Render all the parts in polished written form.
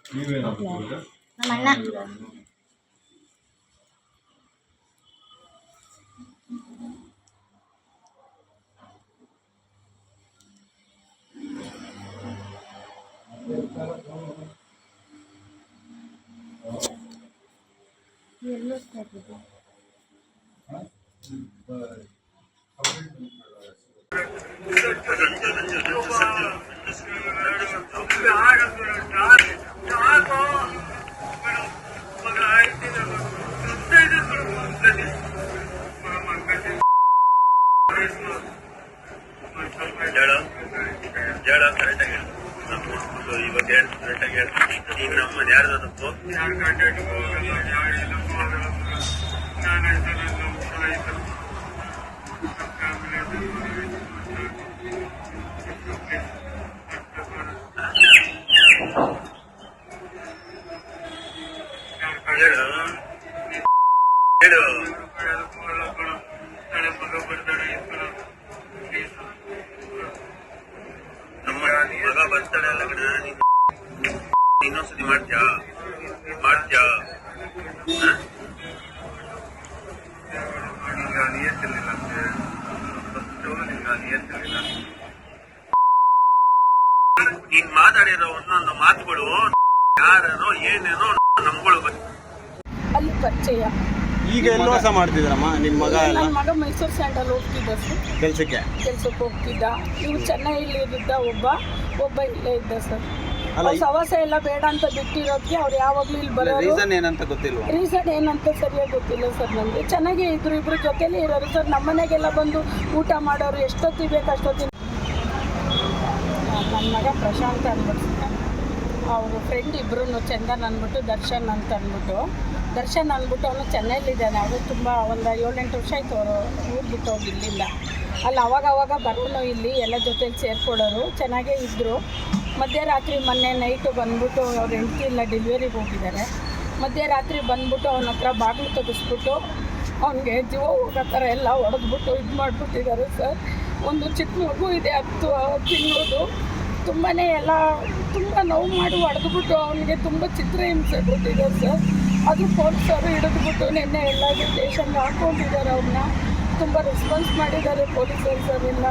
ನಮ್ಮ ಅಣ್ಣ ಎಲ್ಲೋ ಸ್ಟಾರ್ಟ್ ಜಡ ಕರೆಕ್ಟಾಗಿ ಇವಾಗ ಕರೆಕ್ಟಾಗಿ ಈಗ ನಮ್ಮದು ಯಾರ್ದು ತಪ್ಪು ಹೇಳು ಹೇಳು ನಮ್ಮ ಮಗ ಬರ್ತಾಳೆ ಅಲ್ಲ ಕಣ ಇನ್ನೊಂದ್ಸತಿ ಮಾಡ್ತ್ಯಾ ನೀನ್ ಮಾತಾಡಿರೋ ಒಂದೊಂದು ಮಾತುಗಳು ಯಾರೇನೋ ಏನೇನೋ ನಮ್ಗಳು ಅಲ್ಲಿ ಪರಿಚಯ. ಈಗ ಎಲ್ಲಿ ವಾಸ ಮಾಡ್ತಿದ್ರಮ್ಮ ನಿಮ್ಮ ಮಗ? ನನ್ನ ಮಗ ಮೈಸೂರು ಸ್ಯಾಂಡಲ್ ಹೋಗ್ತಿದ್ದ ಸರ್, ಕೆಲ್ಸಕ್ಕೆ ಹೋಗ್ತಿದ್ದ. ಇವು ಚೆನ್ನೈಲಿ ಇದ್ದ, ಒಬ್ಬ ಇಲ್ಲೇ ಇದ್ದ ಸರ್. ಸವಾಸ ಎಲ್ಲ ಬೇಡ ಅಂತ ಬಿಟ್ಟಿರೋದಕ್ಕೆ ಅವ್ರು ಯಾವಾಗಲೂ ಇಲ್ಲಿ ಬರೋರು. ರೀಸನ್ ಏನಂತ ಗೊತ್ತಿಲ್ಲ, ರೀಸನ್ ಏನಂತ ಸರಿಯಾಗಿ ಗೊತ್ತಿಲ್ಲ ಸರ್ ನನಗೆ. ಚೆನ್ನಾಗೇ ಇಬ್ರು ಜೊತೆಲೇ ಇರೋರು ಸರ್. ನಮ್ಮ ಮನೆಗೆಲ್ಲ ಬಂದು ಊಟ ಮಾಡೋರು, ಎಷ್ಟೊತ್ತಿಗೆ ಬೇಕು ಅಷ್ಟೊತ್ತಿಗೆ. ನನ್ನ ಮಗ ಪ್ರಶಾಂತ್ ಅಂದ್ಬಿಟ್ಟು, ಅವರು ಫ್ರೆಂಡ್ ಇಬ್ಬರು ಚಂದನ್ ಅಂದ್ಬಿಟ್ಟು ದರ್ಶನ್ ಅಂದ್ಬಿಟ್ಟು ಅವನು ಚೆನ್ನೈಲಿದ್ದಾನೆ. ಅವರು ತುಂಬ ಒಂದು 7-8 ವರ್ಷ ಆಯಿತು ಅವರು ಊರು ಬಿಟ್ಟು ಹೋಗಿ ಇಲ್ಲಿಂದ. ಅಲ್ಲಿ ಅವಾಗ ಬರೋನು ಇಲ್ಲಿ ಎಲ್ಲ ಜೊತೆಲಿ ಸೇರ್ಕೊಳ್ಳೋರು, ಚೆನ್ನಾಗೇ ಇದ್ದರು. ಮಧ್ಯರಾತ್ರಿ ಮೊನ್ನೆ ನೈಟು ಬಂದ್ಬಿಟ್ಟು ಅವ್ರ ಹೆಂಡತಿ ಇಲ್ಲ ಡೆಲಿವರಿಗೆ ಹೋಗಿದ್ದಾರೆ. ಮಧ್ಯರಾತ್ರಿ ಬಂದ್ಬಿಟ್ಟು ಅವನ ಹತ್ರ ಬಾಗಿಲು ತೆಗೆಸ್ಬಿಟ್ಟು ಅವನಿಗೆ ಜೀವ ಹೋಗೋ ಥರ ಎಲ್ಲ ಹೊಡೆದ್ಬಿಟ್ಟು ಇದು ಮಾಡಿಬಿಟ್ಟಿದ್ದಾರೆ ಸರ್. ಒಂದು ಚಿಕ್ಕ ಮಗು ಇದೆ 10 ತಿಂಗಳದು. ತುಂಬಾ ತುಂಬ ನೋವು ಮಾಡಿ ಹೊಡೆದ್ಬಿಟ್ಟು ಅವನಿಗೆ ತುಂಬ ಚಿತ್ರಹಿಂಸೆ ಕೊಟ್ಟಿದ್ದಾರೆ ಸರ್. ಅದು ಪೊಲೀಸರು ಹಿಡಿದ್ಬಿಟ್ಟು ನಿನ್ನೆ ಎಲ್ಲ ಸ್ಟೇಷನ್ಗೆ ಹಾಕ್ಕೊಂಡಿದ್ದಾರೆ. ಅವ್ರನ್ನ ತುಂಬ ರೆಸ್ಪಾನ್ಸ್ ಮಾಡಿದ್ದಾರೆ ಪೊಲೀಸರು ಸರ್. ಎಲ್ಲ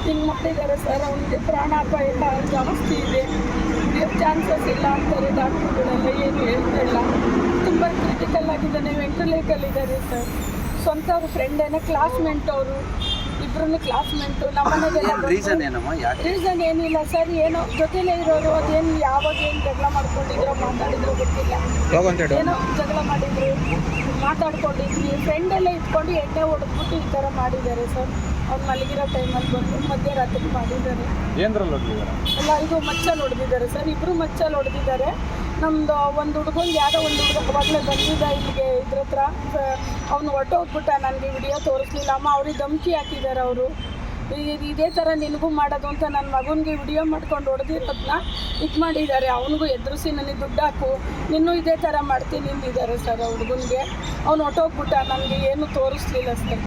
ಹಿಂಗೆ ಮಾಡಿದ್ದಾರೆ ಸರ್. ಅವನಿಗೆ ಪ್ರಾಣಾಪಾಯ ಜಾಸ್ತಿ ಇದೆ, ಚಾನ್ಸಸ್ ಇಲ್ಲ ಅಂತಾರೆ ಡಾಕ್ಟ್ರುಗಳೆಲ್ಲ, ಏನು ಹೇಳ್ತಾ ಇಲ್ಲ. ತುಂಬ ಕ್ರಿಟಿಕಲ್ ಆಗಿದ್ದಾನೆ, ವೆಂಟಿಲೇಟಲ್ಲಿದ್ದಾರೆ ಸರ್. ಸ್ವಂತ ಅವ್ರ ಫ್ರೆಂಡೇನೆ, ಕ್ಲಾಸ್ಮೇಟ್ ಅವರು ಇಬ್ಬರೂ ಕ್ಲಾಸ್ಮೇಟು. ನಮ್ಮನೆಗೆಲ್ಲ ರೀಸನ್ ಏನಿಲ್ಲ ಸರ್, ಏನೋ ಜೊತೆಲೇ ಇರೋರು. ಅದೇನು ಯಾವಾಗ ಏನು ಜಗಳ ಮಾಡ್ಕೊಂಡಿದ್ರು ಮಾತಾಡಿದ್ರು ಗೊತ್ತಿಲ್ಲ. ಏನೋ ಜಗಳ ಮಾಡಿದ್ರು, ಮಾತಾಡ್ಕೊಂಡಿದ್ವಿ, ಫ್ರೆಂಡೆಲ್ಲ ಇಟ್ಕೊಂಡು ಎಣ್ಣೆ ಹೊಡೆದ್ಬಿಟ್ಟು ಈ ಥರ ಮಾಡಿದ್ದಾರೆ ಸರ್. ಅವ್ರು ಮಲಗಿರೋ ಟೈಮಲ್ಲಿ ಬಂದು ಮಧ್ಯರಾತ್ರಿ ಮಾಡಿದ್ದಾರೆ. ಎಲ್ಲ ಇದು ಮಚ್ಚಲ್ಲಿ ಹೊಡೆದಿದ್ದಾರೆ ಸರ್. ಇಬ್ಬರು ಮಚ್ಚಲ್ಲಿ ಹೊಡೆದಿದ್ದಾರೆ. ನಮ್ಮದು ಒಂದು ಹುಡುಗಂಗೆ ಯಾವುದೋ ಒಂದು ಹುಡುಗ ಅವಾಗಲೇ ಬಂದಿದ್ದ ಇಲ್ಲಿಗೆ ಇದ್ರ ಹತ್ರ. ಅವನು ಹೊರಟೋಗ್ಬಿಟ್ಟ, ನನಗೆ ವಿಡಿಯೋ ತೋರಿಸ್ಲಿಲ್ಲ. ಅಮ್ಮ ಅವ್ರಿಗೆ ಧಮಕಿ ಹಾಕಿದ್ದಾರೆ ಅವರು, ಇದೇ ಥರ ನಿನಗೂ ಮಾಡೋದು ಅಂತ. ನನ್ನ ಮಗನಿಗೆ ವಿಡಿಯೋ ಮಾಡ್ಕೊಂಡು ಹೊಡೆದಿರೋದನ್ನ ಇದು ಮಾಡಿದ್ದಾರೆ. ಅವನಿಗೂ ಎದುರಿಸಿ ನನಗೆ ದುಡ್ಡು ಹಾಕು, ನಿನ್ನೂ ಇದೇ ಥರ ಮಾಡ್ತೀನಿ ಅಂದಿದ್ದಾರೆ ಸರ್. ಆ ಹುಡುಗನಿಗೆ ಅವ್ನು ಹೊರಟೋಗ್ಬಿಟ್ಟ, ನನಗೆ ಏನು ತೋರಿಸ್ಲಿಲ್ಲ ಸರ್.